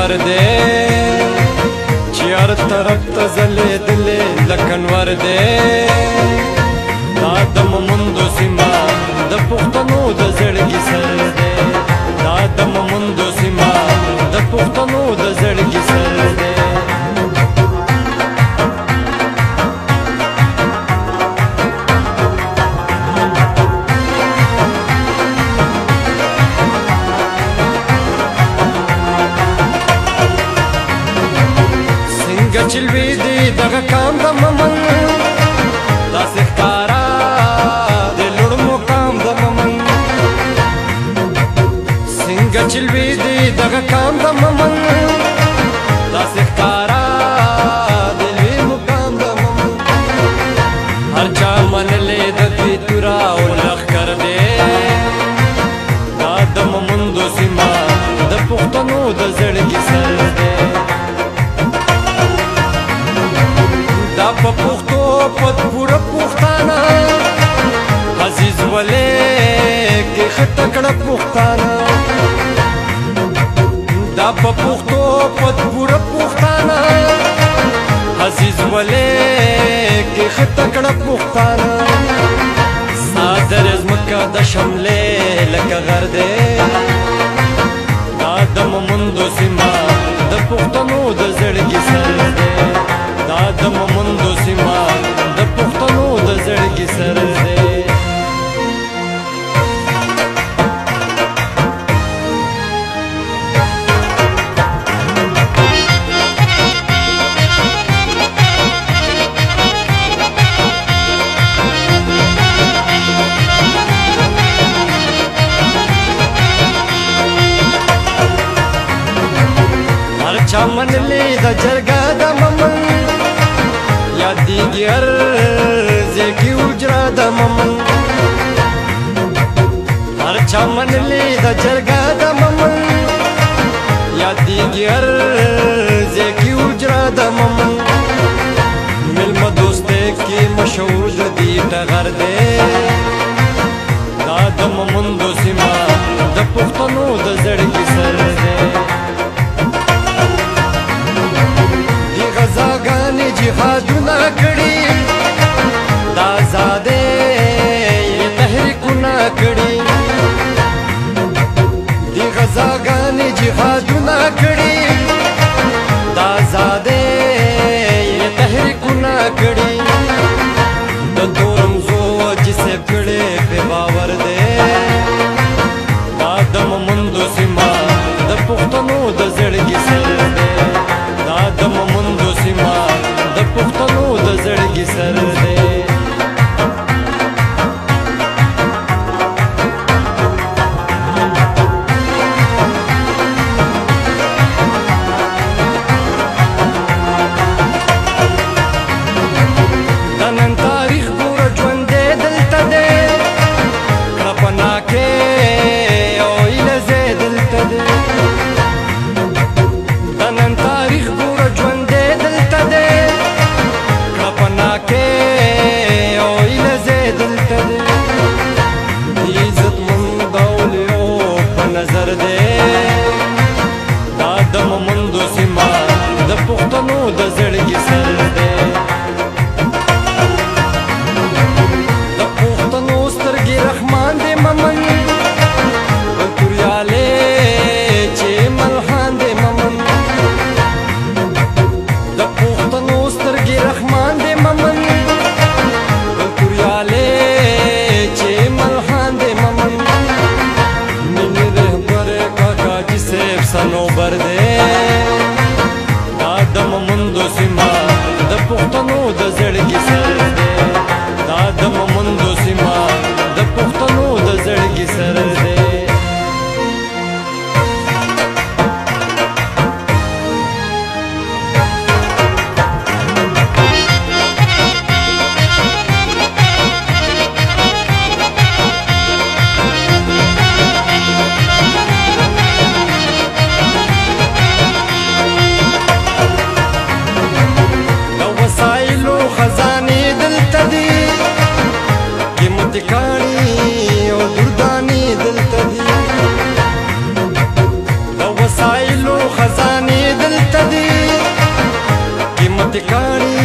لمر دے چیار طرف تزلے دلے لکنور دے دا دم مندو سیما دا پختنو دا زڑگی سر دے دا دم مندو سیما دا پختنو دا زڑگی سر دے چلوی دی دغه کام د ممن داسې ښکارا د لوړ مقام د ممن څنګه چلوی دی دغه کام د ممن داسې ښکارا د لوی مقام د ممن هر چا منلې د دوی توره او لښکر دی دا د ممندو سیمه د پښتنو د زړګي سر دی دا په پښتو په پوره پښتانه عزیز ولې کې خټکړه پښتانه دا په پښتو په پوره پښتانه عزیز ولې کې خټکړه پښتانه صادر زمکه د شملې لکه غر دی دا د ممندو سیمه د پښتنو د زړګي سر دی دا د ممندو سیمه د پښتنو د زړګي سر دی هر چا منلی د جرګه د ممن یادیږي هر ځای کې اجرا د ممن هر چا منلی د جرګه د ممن یادیږي هر ځای کې اجرا د ممن ملمه دوستۍ کې مشهور د دې ټغر دی دا د ممندو سیمه د پښتنو د زړګي سر دی دی غزاګانې جهادونه کړي دا آزادۍ یې تحریکونه کړي دی غزاګانې جهادونه کړي دا آزادۍ یې تحریکونه کړي د تورمزو جسې کړي بې باور دی دا د ممندو سیمه د پښتنو د زړګي سر دی دا د ممندو سیمه د پښتنو د زړګي سر دی د نن تاریخ ګوره ژوندی دلته دی کړه پناه کې او هیله ځای دلته دی د نن تاریخ ګوره ژوندی دلته دی کړه پناه کې او هیله ځای دلته دی د عزتمند اولیاو په نظر دی دا د ممندو سیمه د پښتنو د زړګي سر دی د پښتنو سترګې رحمان دی ممن کلتوریالې چې ملحان دی ممن د پښتنو سترګې رحمان دی ممن کلتوریالې چې ملحان دی ممن ملي رهبر کاکا جي صاحب صنوبر دی دا د ممندو سیمه د پښتنو د زړګي سر دی دا د ممندو سیمه د پښتنو د زړګي سر دی د وسایلو کاڼي